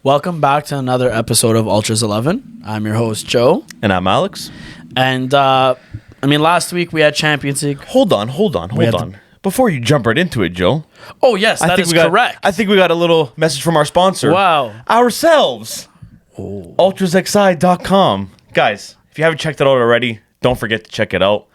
Welcome back to another episode of Ultras 11. I'm your host, Joe. And I'm Alex. And, last week we had Champions League. Hold on. Before you jump right into it, Joe. Oh, yes, that is correct. I think we got a little message from our sponsor. Wow. Ourselves. UltrasXI.com. Guys, if you haven't checked it out already, don't forget to check it out.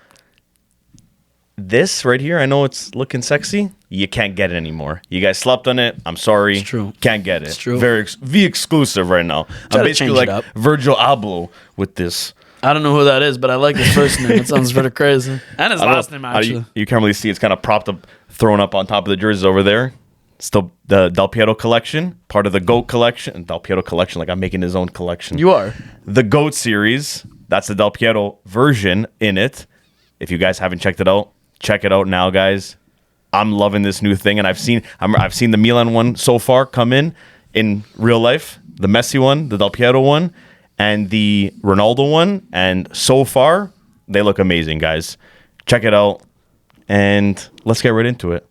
This right here, I know it's looking sexy. You can't get it anymore. You guys slept on it. I'm sorry. It's true. Can't get it. It's true. Very exclusive right now. I'm basically like Virgil Abloh with this. I don't know who that is, but I like his first name. It sounds pretty crazy. And his last name, actually. You can't really see. It's kind of propped up, thrown up on top of the jerseys over there. Still the Del Piero collection, part of the GOAT collection. Del Piero collection, like I'm making his own collection. You are. The GOAT series, that's the Del Piero version in it. If you guys haven't checked it out, check it out now, guys. I'm loving this new thing, and I've seen the Milan one so far come in real life, the Messi one, the Del Piero one, and the Ronaldo one, and so far they look amazing, guys. Check it out, and let's get right into it.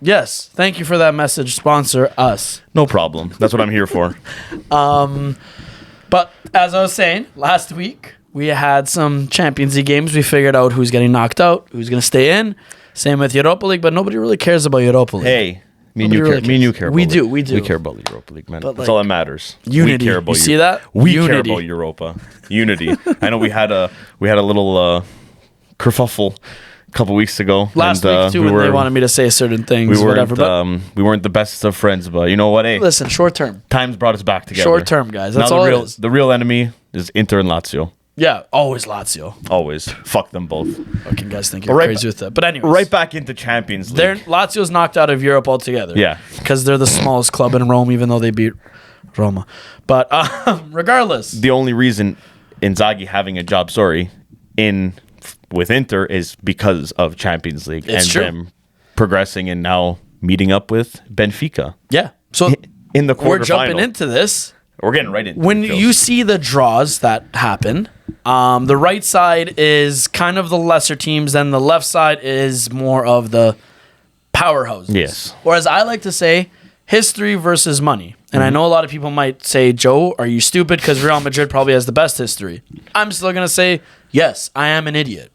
Yes, thank you for that message. Sponsor us. No problem. That's what I'm here for. But as I was saying, last week we had some Champions League games. We figured out who's getting knocked out, who's going to stay in. Same with Europa League, but nobody really cares about Europa League. Hey, me and you care. We do. We care about the Europa League, man. But that's all that matters. Unity. We care about you see that? We care about Europa. Unity. I know we had a little kerfuffle a couple weeks ago. Last week too, when they wanted me to say certain things. We weren't weren't the best of friends, but you know what? Hey, listen, short term. Time's brought us back together. Short term, guys. That's now all it is. The real enemy is Inter and Lazio. Yeah, always Lazio. Always. Fuck them both. Okay, guys think you're crazy with that. But anyways. Right back into Champions League. Lazio's knocked out of Europe altogether. Yeah. Because they're the smallest club in Rome, even though they beat Roma. But regardless. The only reason Inzaghi having a job, with Inter is because of Champions League. It's true. Them progressing and now meeting up with Benfica. Yeah. So in the quarterfinal. We're jumping into this. We're getting right into it. When you see the draws that happen, the right side is kind of the lesser teams, and the left side is more of the powerhouses. Yes. Or as I like to say, history versus money. And I know a lot of people might say, Joe, are you stupid? Because Real Madrid probably has the best history. I'm still going to say, yes, I am an idiot.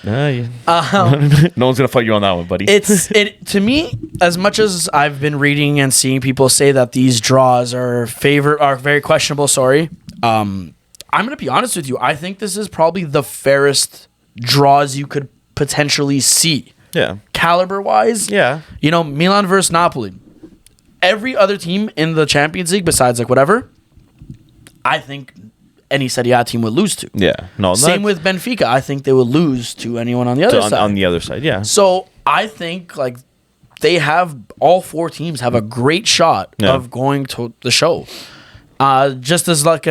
Yeah. No one's gonna fight you on that one, buddy. To me, as much as I've been reading and seeing people say that these draws are very questionable. I'm gonna be honest with you. I think this is probably the fairest draws you could potentially see. Yeah. Caliber wise. Yeah. Milan versus Napoli. Every other team in the Champions League besides whatever, I think any Serie A team would lose to. Yeah. No. Same with Benfica. I think they would lose to anyone on the other side. On the other side, yeah. So I think all four teams have a great shot of going to the show. Just like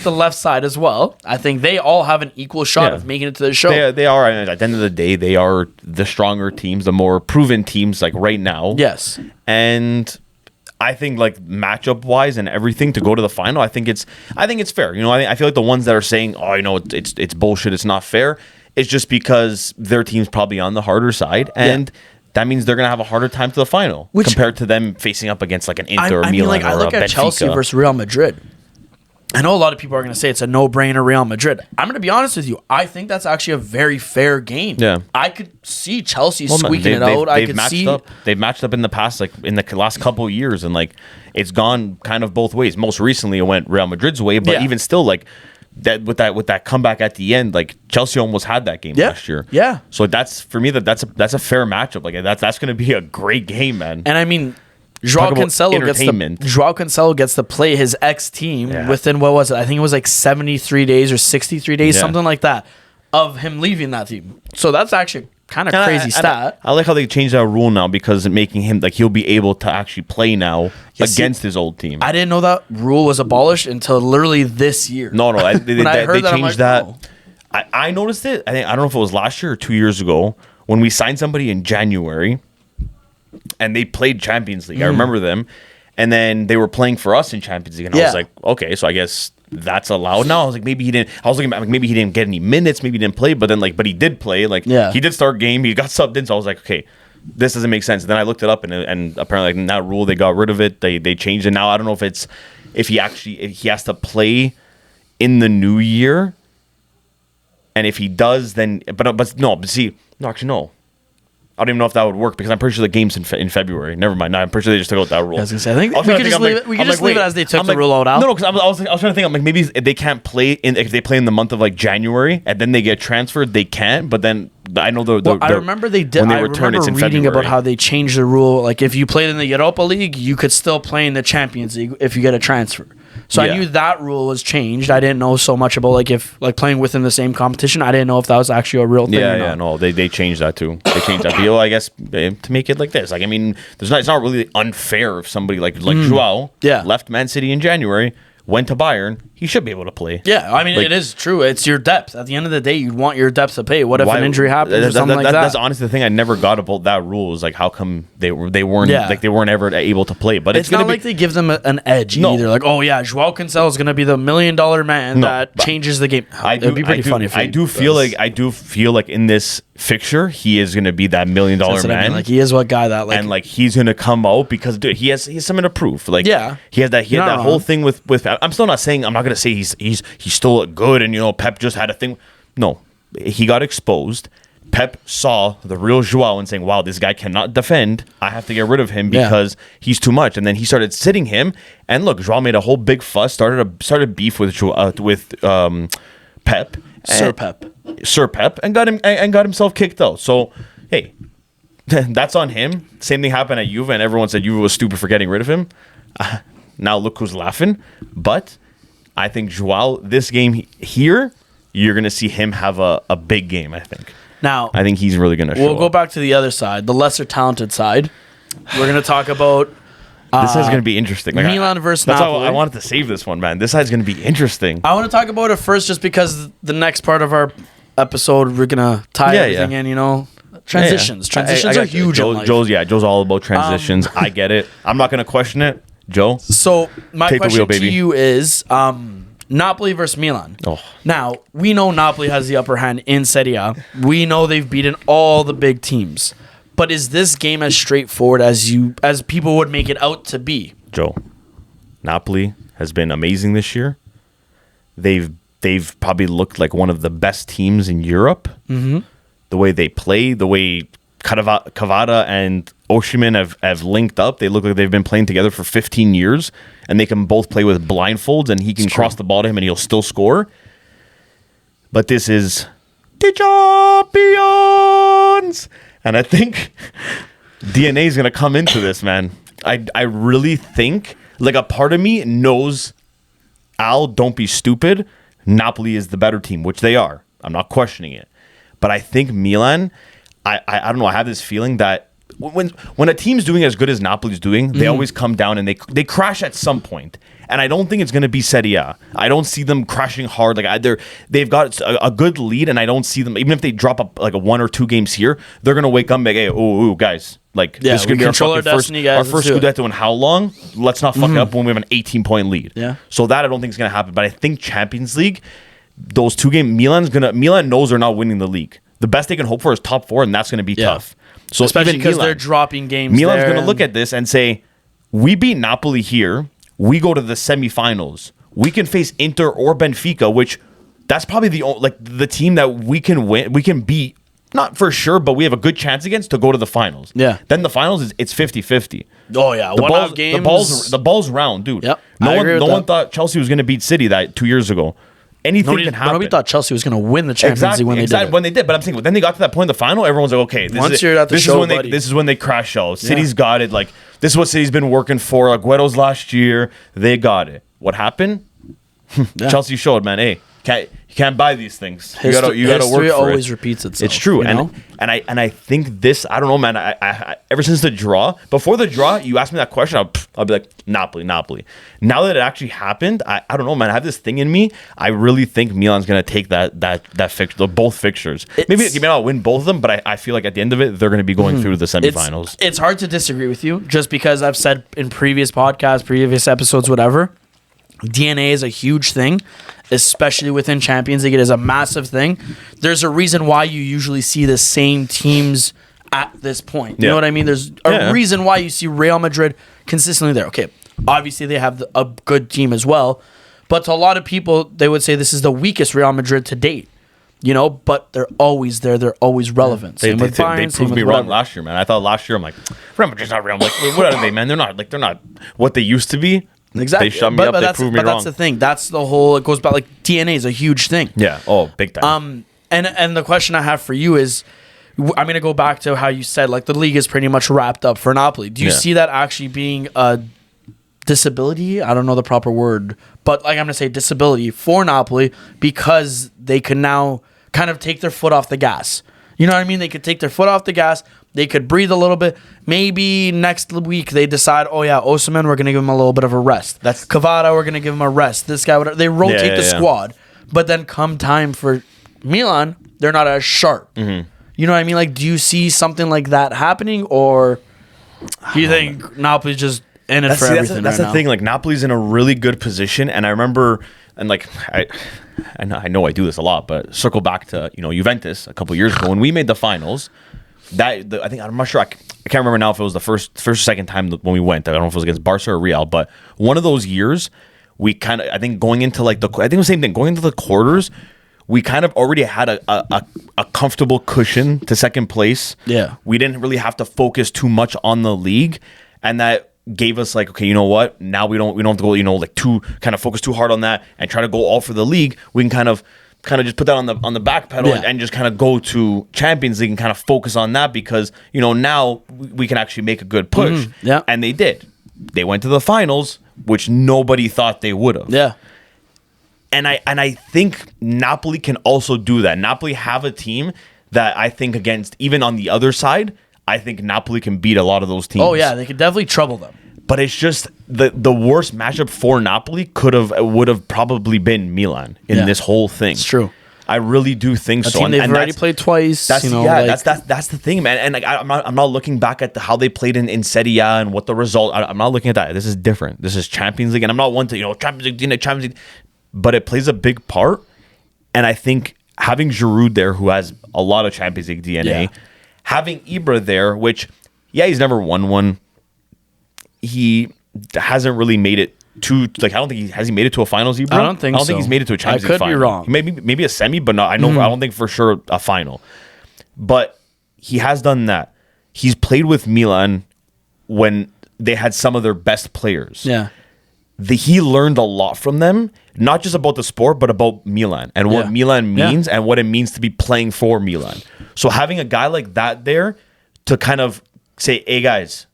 the left side as well. I think they all have an equal shot of making it to the show. They are, and at the end of the day, they are the stronger teams, the more proven teams, like right now. Yes. And I think matchup wise and everything to go to the final, I think it's fair. I feel like the ones that are saying, it's bullshit, it's not fair, it's just because their team's probably on the harder side, and that means they're gonna have a harder time to the final compared to them facing up against an Inter or Milan or I look at Benfica. Chelsea versus Real Madrid. I know a lot of people are going to say it's a no-brainer Real Madrid. I'm going to be honest with you. I think that's actually a very fair game. Yeah. I could see Chelsea squeaking it out. They've matched up in the past, in the last couple of years, and it's gone kind of both ways. Most recently, it went Real Madrid's way, but even still, that with that comeback at the end, Chelsea almost had that game last year. Yeah. So that's for me that's a fair matchup. That's going to be a great game, man. And I mean, Joao Cancelo gets to play his ex-team within, what was it? I think it was 73 days or 63 days, something like that, of him leaving that team. So that's actually kind of crazy stat. I like how they changed that rule now because making him he'll be able to actually play now against his old team. I didn't know that rule was abolished until literally this year. No, they changed that. No. I noticed it. I don't know if it was last year or 2 years ago when we signed somebody in January. And they played Champions League. I remember them. And then they were playing for us in Champions League. And I was like, okay, so I guess that's allowed now. I was like, maybe he didn't. I was looking back, maybe he didn't get any minutes. Maybe he didn't play. But then, but he did play. He did start game. He got subbed in. So I was like, okay, this doesn't make sense. Then I looked it up, and apparently like, that rule, they got rid of it. They changed it. Now I don't know if he has to play in the new year, and if he does, then but no. But see, no, actually no. I don't even know if that would work because I'm pretty sure the game's in February. Never mind. No, I'm pretty sure they just took out that rule. I was gonna say, I think we could just leave it. We could just leave it as they took the rule out. No, because I was trying to think. I'm like, maybe they can't play if they play in the month of like January and then they get transferred. They can't. But then I know I remember they did. I remember reading about how they changed the rule. Like if you played in the Europa League, you could still play in the Champions League if you get a transfer. So I knew that rule was changed. I didn't know so much about like playing within the same competition. I didn't know if that was actually a real thing. Yeah, no, they changed that too. They changed that deal, I guess, to make it like this. Like, I mean, it's not really unfair if somebody like Joao left Man City in January, went to Bayern, he should be able to play. Yeah, I mean, it is true. It's your depth. At the end of the day, you want your depth to pay. What if an injury happens or something like that? That's honestly the thing I never got about that rule is like how come they weren't ever able to play. But it's not like they give them an edge either. Like, oh yeah, Joao Cancelo is going to be the $1 million man that changes the game. It'd be pretty funny. I do feel like in this fixture he is going to be that $1 million man. I mean. Like he is what guy that like, and like he's going to come out because dude, he has something to prove. Like he had that whole thing with. I'm still not saying I'm not going to say he's still good and Pep just had a thing. No, he got exposed. Pep saw the real Joao and saying, wow, this guy cannot defend. I have to get rid of him because he's too much. And then he started sitting him. And look, Joao made a whole big fuss, started beef with Pep. Sir Pep, and got himself kicked out. So, hey, that's on him. Same thing happened at Juve, and everyone said Juve was stupid for getting rid of him. Now look who's laughing. But I think Joao, this game here, you're going to see him have a big game, I think. Now, I think he's really going to show We'll go back to the other side, the lesser talented side. We're going to talk about... this is going to be interesting. Like, Milan versus Napoli. That's why I wanted to save this one, man. This side's going to be interesting. I want to talk about it first just because the next part of our episode, we're going to tie everything in, Transitions. Transitions are huge in life. Joe's all about transitions. I get it. I'm not going to question it. Joe? So, my question to you is... Napoli versus Milan. Oh. Now, we know Napoli has the upper hand in Serie A. We know they've beaten all the big teams. But is this game as straightforward as people would make it out to be? Joe, Napoli has been amazing this year. They've probably looked like one of the best teams in Europe. Mm-hmm. The way they play, the way Cavada and Osimhen have linked up. They look like they've been playing together for 15 years, and they can both play with blindfolds, and he can cross the ball to him, and he'll still score. But this is the champions, and I think DNA is going to come into this, man. I really think, like, a part of me knows, Al, don't be stupid. Napoli is the better team, which they are. I'm not questioning it. But I think Milan... I don't know. I have this feeling that when a team's doing as good as Napoli's doing, they always come down and they crash at some point. And I don't think it's going to be Serie A. I don't see them crashing hard. Like they've got a good lead, and I don't see them, even if they drop up like a 1 or 2 games here, they're going to wake up and be like, hey, guys, like this is going to be our first Scudetto in how long? Let's not fuck it up when we have an 18-point lead. Yeah. So that I don't think is going to happen. But I think Champions League, those 2 games, Milan knows they're not winning the league. The best they can hope for is top 4, and that's going to be tough. So especially because they're dropping games. Milan's going to look at this and say, we beat Napoli here. We go to the semifinals. We can face Inter or Benfica, which that's probably the team that we can win. We can beat, not for sure, but we have a good chance against to go to the finals. Yeah. Then the finals it's 50-50. Oh yeah, the ball's round, dude. Yep. No one thought Chelsea was going to beat City 2 years ago. Anything can happen. Nobody thought Chelsea was going to win the Champions League when they did. When they did, but I'm saying then they got to that point in the final. Everyone's like, okay, this is when they crash out. City's got it. Like this is what City's been working for. Agüero's last year, they got it. What happened? Chelsea showed, man. Hey, you can't buy these things. You gotta work for it. History always it. repeats itself. It's true, and I think this. I don't know, man. I ever since the draw, before the draw, you asked me that question. I'll be like Napoli. Now that it actually happened, I don't know, man. I have this thing in me. I really think Milan's gonna take that fixture, both fixtures. Maybe they may not win both of them, but I feel like at the end of it, they're gonna be going through the semifinals. It's hard to disagree with you, just because I've said in previous podcasts, previous episodes, whatever. DNA is a huge thing, especially within Champions League. It is a massive thing. There's a reason why you usually see the same teams at this point. You know what I mean? There's a reason why you see Real Madrid consistently there. Okay, obviously they have a good team as well, but to a lot of people, they would say this is the weakest Real Madrid to date. You know, but they're always there. They're always relevant. They proved me wrong last year, man. I thought last year, I'm like, Real Madrid's not real. I'm like, what are they, man? They're not what they used to be. Exactly. They shut me up. They proved me wrong. But that's the thing. That's the whole. It goes back. Like DNA is a huge thing. Yeah. Oh, big time. And the question I have for you is, I'm gonna go back to how you said like the league is pretty much wrapped up for Napoli. Do you see that actually being a disability? I don't know the proper word, but like I'm gonna say disability for Napoli because they can now kind of take their foot off the gas. You know what I mean? They could take their foot off the gas. They could breathe a little bit. Maybe next week they decide, oh yeah, Osimhen, we're going to give him a little bit of a rest. That's Kvara, we're going to give him a rest. This guy, whatever. They rotate the squad. But then come time for Milan, they're not as sharp. Mm-hmm. You know what I mean? Like, do you see something like that happening? Or do you think Napoli's just in it for everything That's right the now? thing. Like, Napoli's in a really good position. And I remember, and like, I know I do this a lot, but circle back to Juventus a couple years ago when we made the finals. I'm not sure. I can't remember now if it was the first or second time when we went. I don't know if it was against Barca or Real, but one of those years we kind of, I think going into like I think the same thing going into the quarters, we kind of already had a comfortable cushion to second place. Yeah, we didn't really have to focus too much on the league, and that gave us like, okay, you know what? Now we don't have to go, like too kind of focus too hard on that and try to go all for the league. We can kind of just put that on the back pedal and just kind of go to Champions League and kind of focus on that because now we can actually make a good push. Yeah, and they did. They went to the finals, which nobody thought they would have. Yeah. And I think Napoli can also do that. Napoli have a team that I think against, even on the other side, I think Napoli can beat a lot of those teams. Oh, yeah. They could definitely trouble them. But it's just the worst matchup for Napoli would have probably been Milan in this whole thing. It's true. I really do think so. Team they've already played twice. That's the thing, man. And like, I'm not looking back at how they played in Serie A and what the result. I'm not looking at that. This is different. This is Champions League, and I'm not one to Champions League, but it plays a big part. And I think having Giroud there, who has a lot of Champions League DNA, having Ibra there, which he's never won one. He hasn't really made it to I don't think has he made it to a finals. Ibra? I don't think he's made it to a Champions League final. I could be wrong. Maybe a semi, but no, I don't think for sure a final. But he has done that. He's played with Milan when they had some of their best players. Yeah. He learned a lot from them, not just about the sport, but about Milan and what Milan means and what it means to be playing for Milan. So having a guy like that there to kind of say, hey guys,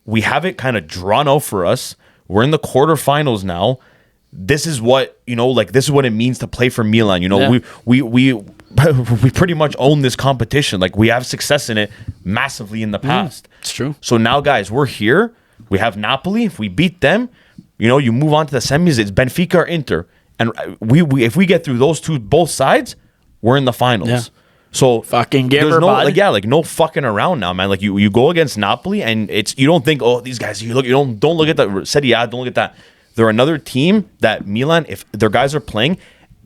we have it kind of drawn out for us. We're in the quarterfinals now. This is what, this is what it means to play for Milan. We pretty much own this competition. Like, we have success in it massively in the past. It's true. So now, guys, we're here. We have Napoli. If we beat them, you move on to the semis. It's Benfica or Inter. And we if we get through those two, both sides, we're in the finals. Yeah. So fucking give there's her no body. no fucking around now, man. Like you go against Napoli and you don't think, oh, these guys, don't look at that Serie A, don't look at that. They're another team that Milan, if their guys are playing,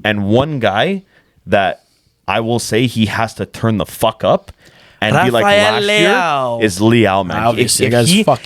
and one guy that I will say he has to turn the fuck up and be like last year is Leao, man. Obviously,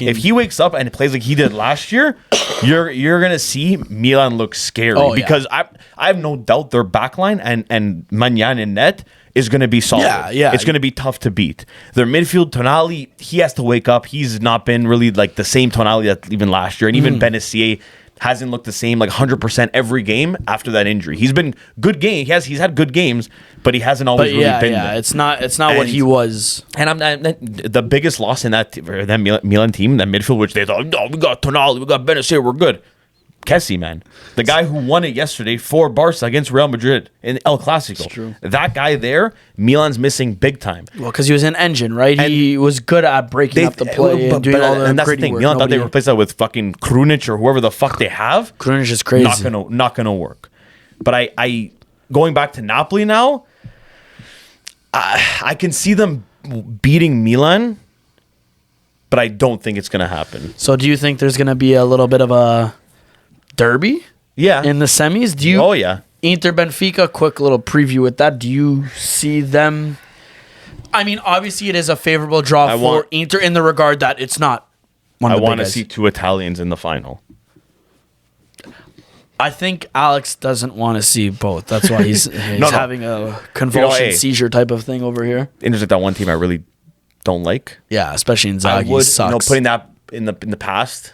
if he wakes up and plays like he did last year, you're gonna see Milan look scary because I have no doubt their backline and Magnan in net is going to be solid. Yeah. It's going to be tough to beat. Their midfield, Tonali, he has to wake up. He's not been really like the same Tonali that even last year. And even Benassier hasn't looked the same like 100% every game after that injury. He's been good game. He's had good games, but he hasn't always been there. Yeah, it's not what he was. And the biggest loss in that Milan team, that midfield, which they thought, we got Tonali, we got Benassier, we're good. Kessie, man. The guy who won it yesterday for Barca against Real Madrid in El Clasico. It's true. That guy there, Milan's missing big time. Well, because he was an engine, right? He was good at breaking up the play and doing all the and that's the thing. work. Milan thought they replaced that with fucking Krunic or whoever the fuck they have. Krunic is crazy. Not gonna work. But I going back to Napoli now, I can see them beating Milan, but I don't think it's gonna happen. So do you think there's gonna be a little bit of a derby in the semis? Do you Inter Benfica, quick little preview with that. Do you see them I mean, obviously, it is a favorable draw for Inter in the regard that it's not one of the want to see two Italians in the final. I think Alex doesn't want to see both. That's why he's having a convulsion seizure type of thing over here. Inter's like that one team I really don't like. Yeah, especially Inzaghi sucks. Putting that in the past,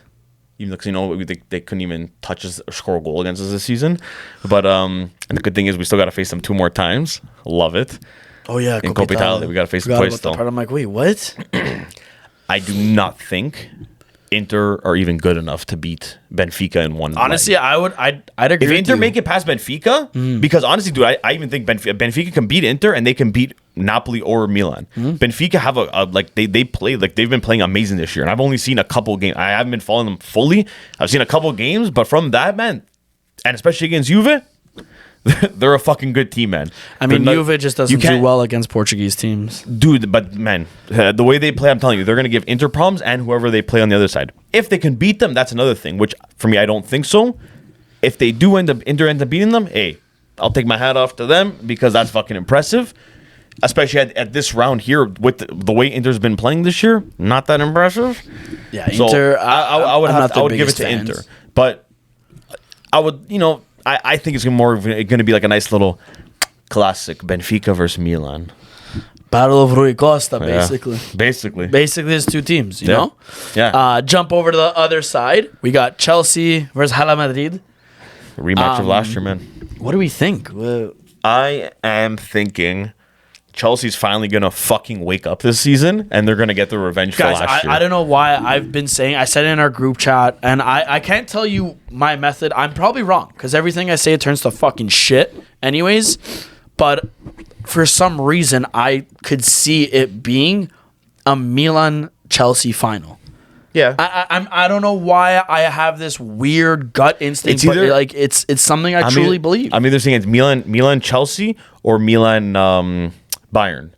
even because they couldn't even touch us or score a goal against us this season. But and the good thing is we still got to face them 2 more times. Love it. Oh yeah, in Coppa Italia, we got to face them twice still. I'm like, wait, what? I do not think Inter are even good enough to beat Benfica in one. Honestly, leg. I'd agree. If with Inter you. make it past Benfica, because honestly, dude, I even think Benfica can beat Inter and they can beat Napoli or Milan. Benfica have they play like they've been playing amazing this year, and I've only seen a couple games. I haven't been following them fully. I've seen a couple games, but from that, man, and especially against Juve, they're a fucking good team, man. I mean, Juve just doesn't do well against Portuguese teams. Dude, but man, the way they play, I'm telling you, they're going to give Inter problems and whoever they play on the other side. If they can beat them, that's another thing, which for me, I don't think so. If they do Inter ends up beating them, hey, I'll take my hat off to them because that's fucking impressive. Especially at this round here with the way Inter's been playing this year, not that impressive. Yeah, Inter, I would give it to Inter. But I would, I think it's going to be like a nice little classic Benfica versus Milan. Battle of Rui Costa, basically. Yeah. Basically, there's 2 teams, you know? Yeah. Jump over to the other side. We got Chelsea versus Real Madrid. Rematch of last year, man. What do we think? I am thinking Chelsea's finally going to fucking wake up this season, and they're going to get the revenge for last year. I don't know why I've been saying, I said it in our group chat, and I can't tell you my method. I'm probably wrong, because everything I say turns to fucking shit anyways, but for some reason, I could see it being a Milan-Chelsea final. Yeah. I don't know why I have this weird gut instinct, it's either, but it's something I truly believe. I'm either saying it's Milan-Chelsea or Milan-Bayern.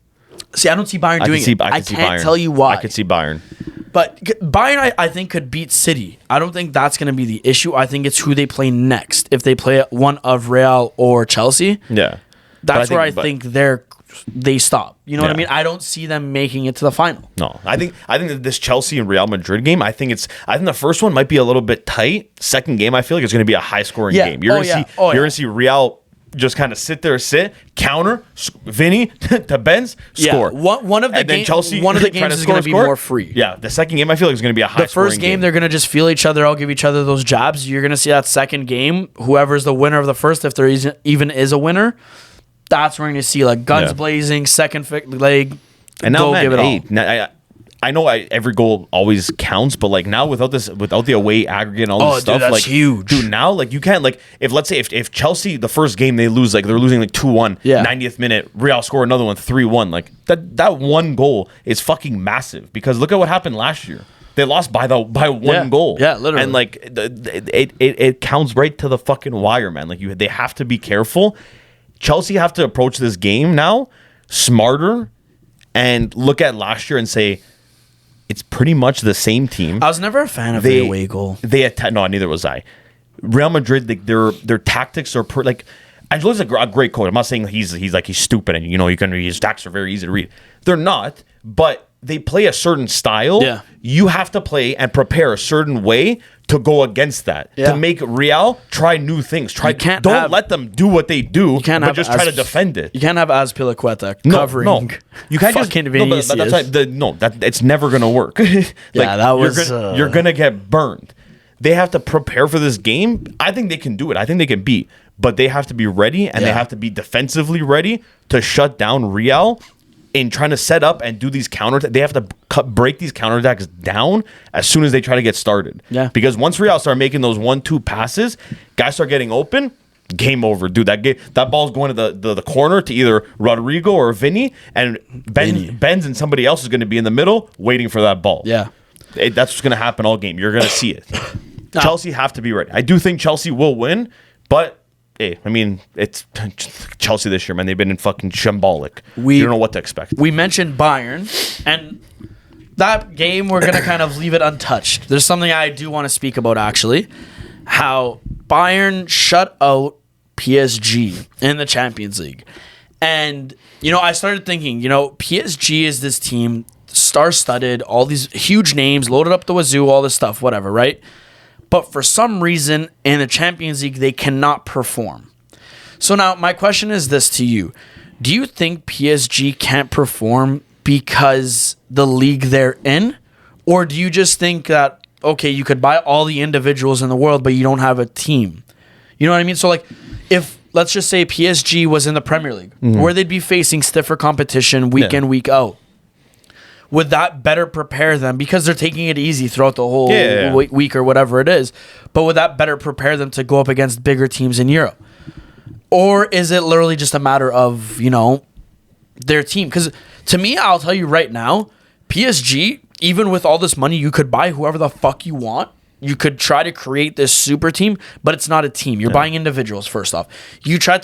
See, I don't see Bayern doing it. I can't tell you why. I could see Bayern. But Bayern, I think, could beat City. I don't think that's going to be the issue. I think it's who they play next. If they play one of Real or Chelsea, that's where I think they stop. You know what I mean? I don't see them making it to the final. No, I think that this Chelsea and Real Madrid game, I think the first one might be a little bit tight. Second game, I feel like it's going to be a high scoring game. You're going to see Real just kind of sit, counter, Vinny to Benz, score. One of the games is going to be more free. Yeah, the second game I feel like is going to be a high scoring game. The first game, they're going to just feel each other out, give each other those jabs. You're going to see that second game, whoever's the winner of the first, if there even is a winner, that's where you're going to see like guns blazing, second leg. And now, give it all. I know every goal always counts, but like now without the away aggregate and all this stuff, that's like huge. Dude, now like you can't like if let's say if Chelsea the first game they lose, like they're losing like 2-1, 90th minute, Real score another one 3-1, like that one goal is fucking massive because look at what happened last year. They lost by one goal. Yeah, literally. And like it counts right to the fucking wire, man. Like they have to be careful. Chelsea have to approach this game now smarter and look at last year and say it's pretty much the same team. I was never a fan of the away goal. No, neither was I. Real Madrid, like their tactics are like Ancelotti's a great coach. I'm not saying he's stupid and his tactics are very easy to read. They're not, but they play a certain style. Yeah. You have to play and prepare a certain way to go against that. Yeah. To make Real try new things. Don't let them do what they do, but just try to defend it. You can't have Azpilicueta covering. No. You can't just it's never gonna work. You're gonna get burned. They have to prepare for this game. I think they can do it. I think they can beat, but they have to be ready and they have to be defensively ready to shut down Real in trying to set up and do these counters. They have to break these counterattacks down as soon as they try to get started. Yeah. Because once Real start making those 1-2 passes, guys start getting open, game over, dude. That ball's going to the corner to either Rodrigo or Vinny, and Benz and somebody else is going to be in the middle waiting for that ball. Yeah. That's what's going to happen all game. You're going to see it. Chelsea have to be ready. I do think Chelsea will win, but hey, I mean, it's Chelsea this year, man. They've been in fucking shambolic. You don't know what to expect. We mentioned Bayern, and that game, we're going to kind of leave it untouched. There's something I do want to speak about, actually. How Bayern shut out PSG in the Champions League. And, I started thinking, PSG is this team, star-studded, all these huge names, loaded up the wazoo, all this stuff, whatever, right? But for some reason, in the Champions League, they cannot perform. So now, my question is this to you. Do you think PSG can't perform because the league they're in? Or do you just think that, okay, you could buy all the individuals in the world, but you don't have a team? You know what I mean? So, like, if, let's just say PSG was in the Premier League, where they'd be facing stiffer competition week in, week out, would that better prepare them, because they're taking it easy throughout the whole week or whatever it is, but would that better prepare them to go up against bigger teams in Europe? Or is it literally just a matter of, their team? Because to me, I'll tell you right now, PSG, even with all this money, you could buy whoever the fuck you want. You could try to create this super team, but it's not a team. You're buying individuals, first off. You got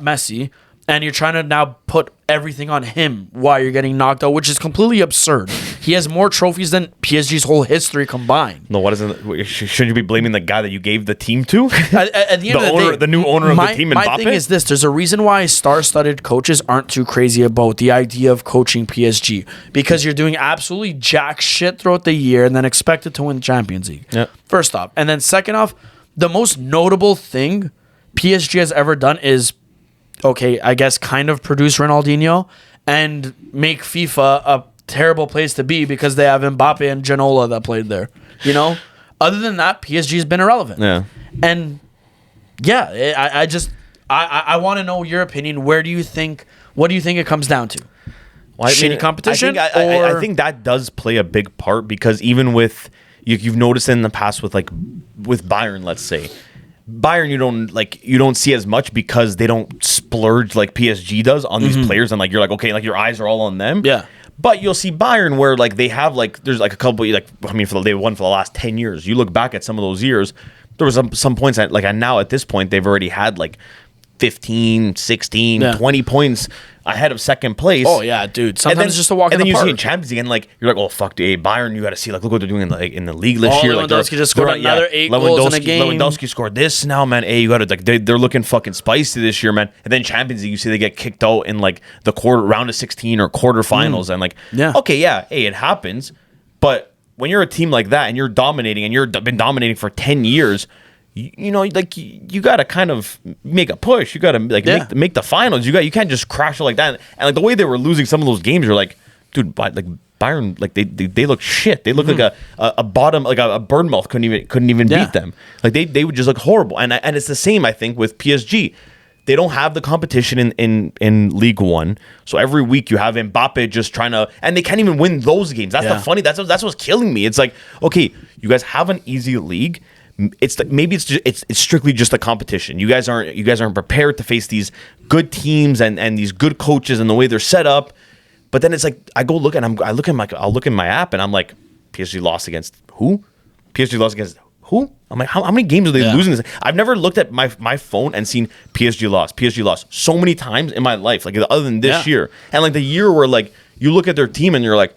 Messi, and you're trying to now put everything on him while you're getting knocked out, which is completely absurd. He has more trophies than PSG's whole history combined. No, shouldn't you be blaming the guy that you gave the team to? At the end of the day, the new owner of the team, Mbappe? My thing is this. There's a reason why star-studded coaches aren't too crazy about the idea of coaching PSG, because you're doing absolutely jack shit throughout the year and then expected to win the Champions League. Yep. First off. And then second off, the most notable thing PSG has ever done is, okay, I guess kind of produce Ronaldinho and make FIFA a terrible place to be because they have Mbappe and Ginola that played there. Other than that, PSG has been irrelevant. Yeah. And I want to know your opinion. What do you think it comes down to? Shitty competition? I think that does play a big part, because even with you've noticed in the past with Bayern, let's say. Bayern, you don't see as much because they don't splurge like PSG does on these players, and you're okay, your eyes are all on them. Yeah. But you'll see Bayern where they have there's a couple they won for the last 10 years. You look back at some of those years, there was some points that and now at this point they've already had 15, 16, 20 points ahead of second place. Oh yeah, dude. Sometimes it's just a walk in the park. And then you see in Champions League, and you're oh fuck, Bayern, you got to see look what they're doing in the league this year. Lewandowski just scored another 8 goals in a game. Lewandowski scored this now, man. You got to they're looking fucking spicy this year, man. And then Champions League, you see they get kicked out in the round of 16 or quarterfinals, and it happens. But when you're a team like that and you're dominating, and you've been dominating for 10 years. You got to kind of make a push. You got to make the finals. You can't just crash it like that. And the way they were losing some of those games, you're dude, Bayern, they look shit. They look like a bottom, a bird mouth couldn't even beat them. They would just look horrible. And it's the same, I think, with PSG. They don't have the competition in League One, so every week you have Mbappe just trying to, and they can't even win those games. That's what's killing me. It's okay, you guys have an easy league. It's it's strictly just a competition. You guys aren't prepared to face these good teams and these good coaches and the way they're set up. But then it's I go look and I'll look in my app and I'm PSG lost against who? PSG lost against who? I'm how many games are they losing this? I've never looked at my phone and seen PSG lost so many times in my life, other than this year. And the year where you look at their team and you're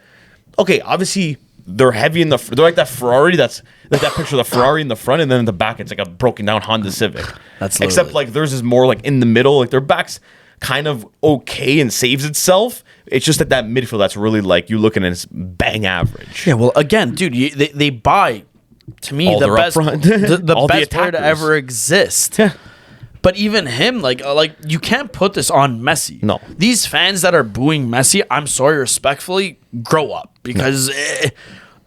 okay, obviously they're heavy they're like that Ferrari, that's that picture of the Ferrari in the front, and then in the back it's a broken down Honda Civic. That's except theirs is more in the middle, their back's kind of okay and saves itself. It's just that midfield that's really you looking at it's bang average. Yeah, well, again, dude, they buy, to me, the best the best player to ever exist. Yeah. But even him, you can't put this on Messi. No. These fans that are booing Messi, I'm sorry, respectfully, grow up. Because,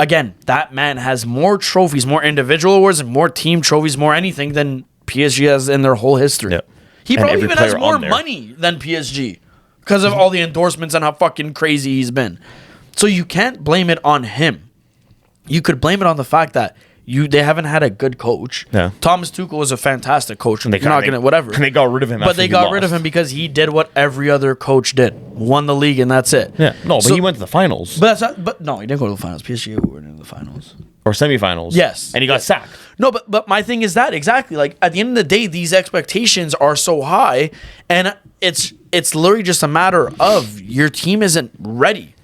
again, that man has more trophies, more individual awards, and more team trophies, more anything than PSG has in their whole history. Yep. He probably even has more money than PSG because of all the endorsements and how fucking crazy he's been. So you can't blame it on him. You could blame it on the fact that they haven't had a good coach. Yeah. Thomas Tuchel was a fantastic coach. And whatever. And they got rid of him. But they got rid of him because he did what every other coach did: won the league, and that's it. Yeah. No, but he went to the finals. But no, he didn't go to the finals. PSG went into the finals or semifinals. Yes, and he got sacked. No, but my thing is that exactly at the end of the day, these expectations are so high, and it's literally just a matter of your team isn't ready.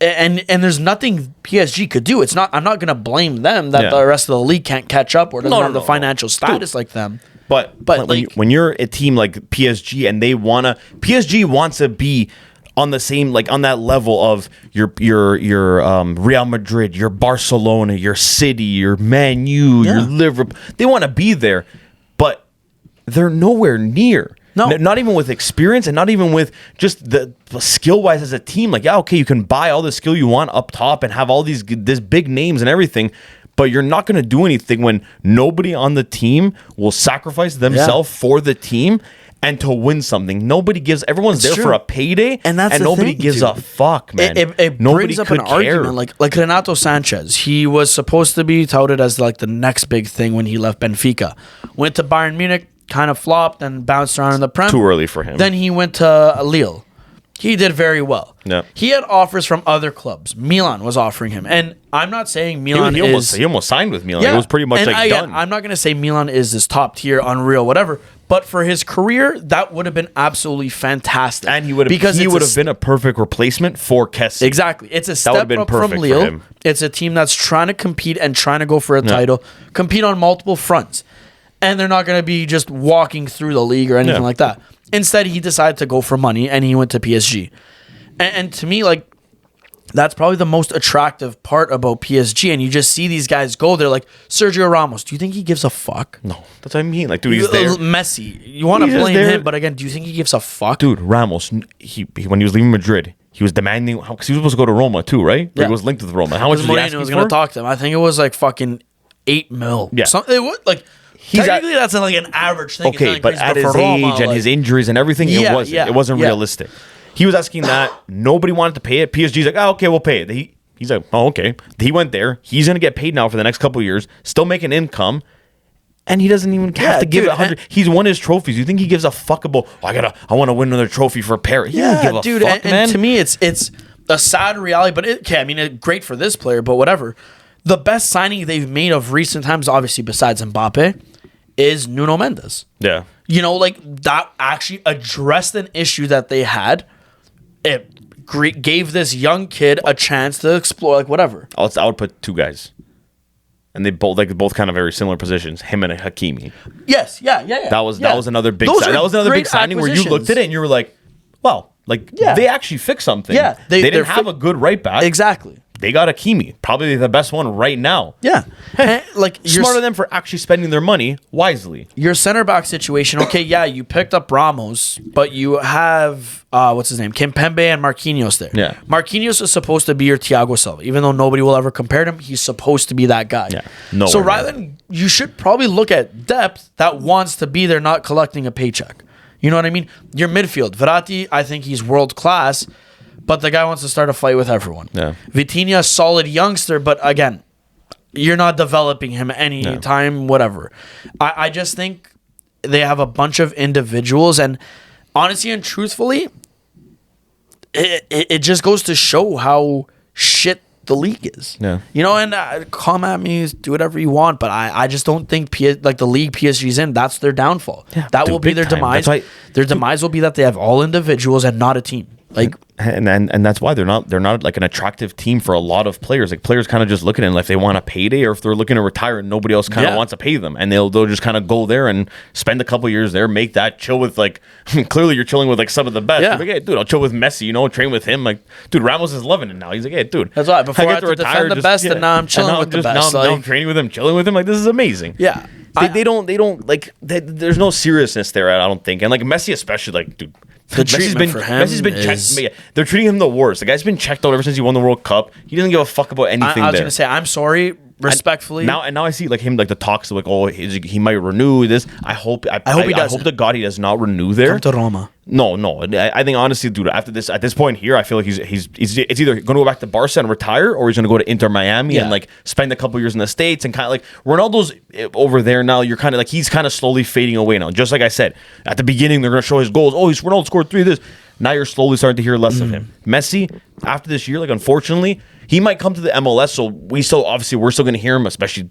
And there's nothing PSG could do. I'm not going to blame them that the rest of the league can't catch up or doesn't have the financial status like them. But like when you're a team like PSG and PSG wants to be on the same, like on that level of your Real Madrid, your Barcelona, your City, your Man U, your Liverpool. They want to be there, but they're nowhere near. No. Not even with experience and not even with just the skill-wise as a team. Like, yeah, okay, you can buy all the skill you want up top and have all this big names and everything, but you're not going to do anything when nobody on the team will sacrifice themselves for the team and to win something. Everyone's there for a payday, and nobody gives a fuck, man. It nobody brings up an argument, like Renato Sanchez. He was supposed to be touted as like the next big thing when he left Benfica. Went to Bayern Munich, kind of flopped and bounced around in the Prem. Too early for him. Then he went to Lille. He did very well. Yeah. He had offers from other clubs. Milan was offering him. And I'm not saying Milan he almost signed with Milan. Yeah. It was pretty much done. I'm not going to say Milan is this top tier, unreal, whatever. But for his career, that would have been absolutely fantastic. And he would have been a perfect replacement for Kessie. Exactly. It's a step up from Lille. It's a team that's trying to compete and trying to go for a title, compete on multiple fronts. And they're not going to be just walking through the league or anything like that. Instead, he decided to go for money, and he went to PSG. And to me, like, that's probably the most attractive part about PSG. And you just see these guys go there, like Sergio Ramos. Do you think he gives a fuck? No, that's what I mean. Like, dude, he's there. Messi. You want to blame him, but again, do you think he gives a fuck? Dude, Ramos, he when he was leaving Madrid, he was demanding, because he was supposed to go to Roma too, right? Yeah. He was linked with Roma. How much was he asking was going to talk to him. I think it was like fucking 8 mil. Yeah. It was like... Technically, that's like an average thing. Okay, but at his age and his injuries and everything, it wasn't realistic. He was asking that. Nobody wanted to pay it. PSG's like, oh, okay, we'll pay it. He's like, oh, okay. He went there. He's going to get paid now for the next couple of years, still making income, and he doesn't even have to give it 100. He's won his trophies. You think he gives a fuck about, I want to win another trophy for Paris? He doesn't give a fuck, man. And to me, it's a sad reality, but great for this player, but whatever. The best signing they've made of recent times, obviously, besides Mbappe, is Nuno Mendes. Yeah. You know, like, that actually addressed an issue that they had. It gave this young kid a chance to explore, like, whatever. I would put 2 guys. And they both kind of very similar positions, him and Hakimi. Yes, yeah. That was another big signing. That was another big signing where you looked at it and you were like, wow, like, they actually fixed something. Yeah. They didn't have a good right back. Exactly. They got Hakimi, probably the best one right now. Yeah. Like, smart of them for actually spending their money wisely. Your center back situation, okay, yeah, you picked up Ramos, but you have what's his name? Kimpembe and Marquinhos there. Yeah. Marquinhos is supposed to be your Thiago Silva. Even though nobody will ever compare him, he's supposed to be that guy. Yeah. So rather than, you should probably look at depth that wants to be there, not collecting a paycheck. You know what I mean? Your midfield. Verratti, I think he's world class. But the guy wants to start a fight with everyone. Yeah. Vitinha, solid youngster, but again, you're not developing him anytime, whatever. I just think they have a bunch of individuals, and honestly and truthfully, it just goes to show how shit the league is. Yeah. You know, and come at me, do whatever you want, but I just don't think the league PSG's in, that's their downfall. Yeah. That will be their demise. Their demise will be that they have all individuals and not a team. Like, and that's why they're not like an attractive team for a lot of players. Like, players kind of just look at it, and if they want a payday or if they're looking to retire and nobody else kind of wants to pay them, and they'll just kind of go there and spend a couple years there, make that, chill with, like, clearly you're chilling with like some of the best. Like, hey, dude, I'll chill with Messi, you know, train with him. Like, dude, Ramos is loving it now. He's like, hey, dude, that's why before I had to defend the best, and now I'm chilling with the best. Now I'm training with him, chilling with him. Like, this is amazing. Yeah. They don't like. There's no seriousness there, I don't think. And like Messi, especially, like, dude. Messi's been checked. They're treating him the worst. The guy's been checked out ever since he won the World Cup. He doesn't give a fuck about anything. I was gonna say, I'm sorry, respectfully. Now I see like him, like the talks, like, oh, he might renew this. I hope he does. I hope to God he does not renew there. Come to Roma. No. I think honestly, dude, at this point here, I feel like it's either going to go back to Barca and retire, or he's going to go to Inter Miami and like spend a couple years in the States and kind of like Ronaldo's over there now. You're kind of like, he's kind of slowly fading away now. Just like I said at the beginning, they're going to show his goals. Oh, Ronaldo scored 3 of this. Now you're slowly starting to hear less of him. Messi, after this year, like, unfortunately, he might come to the MLS. So we're still going to hear him, especially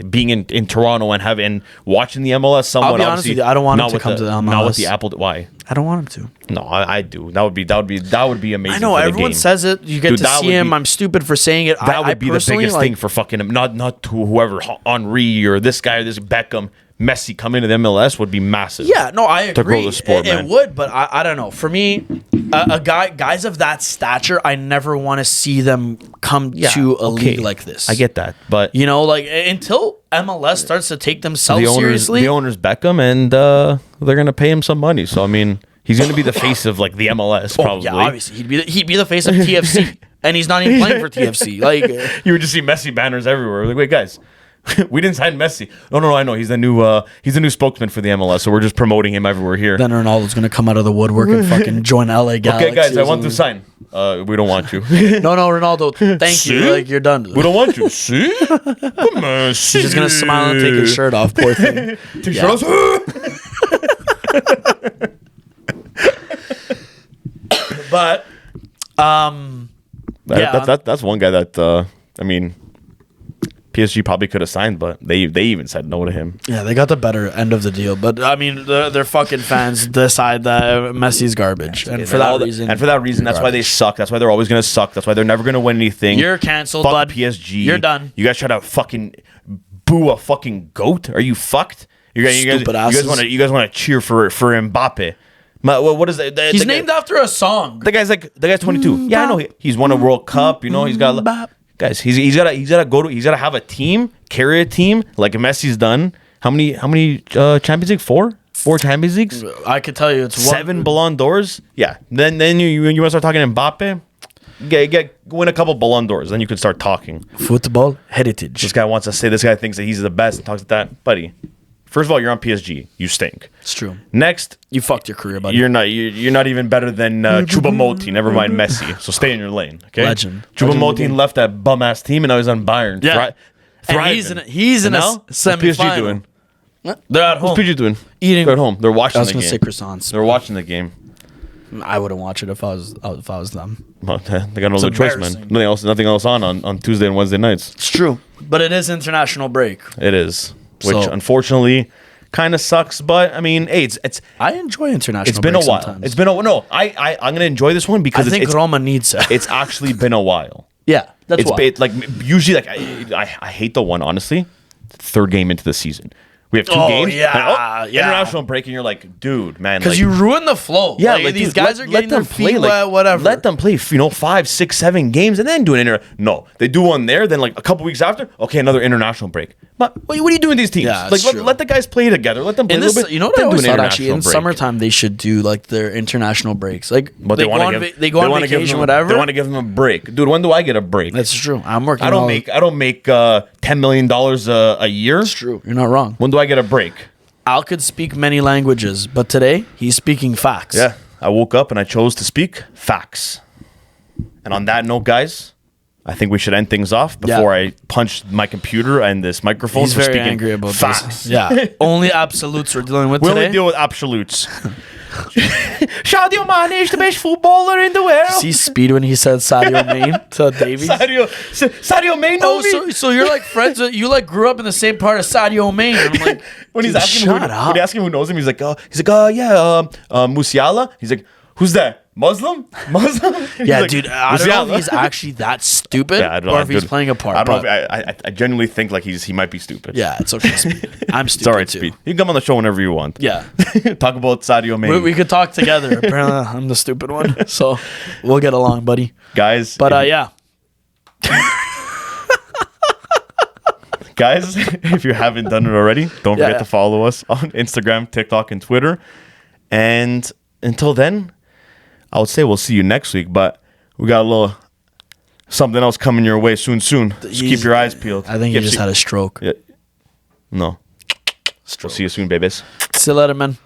being in Toronto and watching the MLS. Somewhat, I'll be honest with you, I don't want him to come to the MLS. Not with the Apple. Why? I don't want him to. No, I do. That would be amazing. I know everyone says it. You get to see him. I'm stupid for saying it. That would be the biggest thing for fucking him. Not to whoever, Henri or this guy or this Beckham. Messi coming to the MLS would be massive. Yeah, no, I agree. To grow the sport, man. It would, but I don't know. For me, guys of that stature, I never want to see them come to a league like this. I get that, but you know, like until MLS starts to take themselves seriously, the owner's Beckham, and they're gonna pay him some money. So I mean, he's gonna be the face of like the MLS probably. Yeah, obviously he'd be the face of TFC, and he's not even playing for TFC. Like you would just see Messi banners everywhere. Like, wait, guys. We didn't sign Messi. No, I know he's the new spokesman for the MLS, so we're just promoting him everywhere here. Then Ronaldo's gonna come out of the woodwork and fucking join LA Galaxy. Okay, guys, I want to sign. We don't want you. No, Ronaldo, thank you. Like you're done. We don't want you. See? Come on, see. He's just gonna smile and take his shirt off. Poor thing. Take shirt off. But that's one guy that I mean. PSG probably could have signed, but they even said no to him. Yeah, they got the better end of the deal. But I mean, their fucking fans decide that Messi's garbage, and for that reason, that's why they suck. That's why they're always gonna suck. That's why they're never gonna win anything. You're canceled, Fuck bud. PSG. You're done. You guys try to fucking boo a fucking goat? Are you fucked? You guys want to cheer for Mbappe? What is that? He's named after a song. The guy's 22. Yeah, I know. He's won a World Cup. You know, he's got. Guys, he's gotta have a team, carry a team like Messi's done. How many Champions League? Four Champions Leagues. I could tell you it's 7 Ballon d'Ors. Yeah. Then you want to start talking Mbappe. Win a couple Ballon d'Ors, then you can start talking football heritage. This guy wants to say this guy thinks that he's the best and talks like that, buddy. First of all, you're on PSG. You stink. It's true. Next, you fucked your career, buddy. You're not even better than Choupo-Moting. Never mind Messi. So stay in your lane. Okay. Legend. Choupo-Moting left that bum ass team and now he's on Bayern. Yeah. And he's in a semifinal. What's PSG doing? They're at home. What's PSG doing? Eating. They're at home. They're watching the game. I was gonna say croissants. They're watching the game. I wouldn't watch it if I was them. Well, they got no other choice, man. Nothing else on Tuesday and Wednesday nights. It's true, but it is international break. It is, which unfortunately kind of sucks. But I mean, hey, it's. I enjoy international. It's been a while. Sometimes. It's been a no. I'm gonna enjoy this one because I think Roma needs it. It's actually been a while. Yeah, that's why. Like usually, like I hate the one honestly. Third game into the season. We have 2 games. Yeah, international break, and you're like, dude, man. Because you ruin the flow. Yeah, like these guys are getting their feet wet, whatever. Let them play, 5, 6, 7 games, and then do an No, they do one there, then like a couple weeks after, okay, another international break. But what are you doing with these teams? Yeah, like let the guys play together. Let them play a little bit. You know what I always thought, actually? In summertime, they should do like their international breaks. Like, but they go on vacation, whatever. They want to give them a break. Dude, when do I get a break? That's true. I'm working. I don't make $10 million a year. That's true. You're not wrong. When do I get a break? Al could speak many languages, but today he's speaking facts. Yeah, I woke up and I chose to speak facts. And on that note, guys, I think we should end things off before I punch my computer and this microphone. He's very angry about facts. This. Yeah, only absolutes we're dealing with today. We only deal with absolutes. Sadio Mane is the best footballer in the world. See speed when he said Sadio Mane to Davies. Sadio Mane. So you're like friends with, you like grew up in the same part as Sadio Mane. And I'm like, when he's asking when he asks him who knows him, he's like, Musiala. He's like, who's that? Muslim? Yeah, dude. I don't know if he's actually that stupid or if he's playing a part. I don't know. I genuinely think like he might be stupid. Yeah, it's okay. I'm stupid. Sorry, too. Speed. You can come on the show whenever you want. Yeah. Talk about Sadio Mane. We could talk together. Apparently, I'm the stupid one. So we'll get along, buddy. Guys. But yeah. Guys, if you haven't done it already, don't forget to follow us on Instagram, TikTok, and Twitter. And until then, I would say we'll see you next week, but we got a little something else coming your way soon. Just keep your eyes peeled. I think he just had a stroke. Yeah. No. We'll see you soon, babies. See you later, man.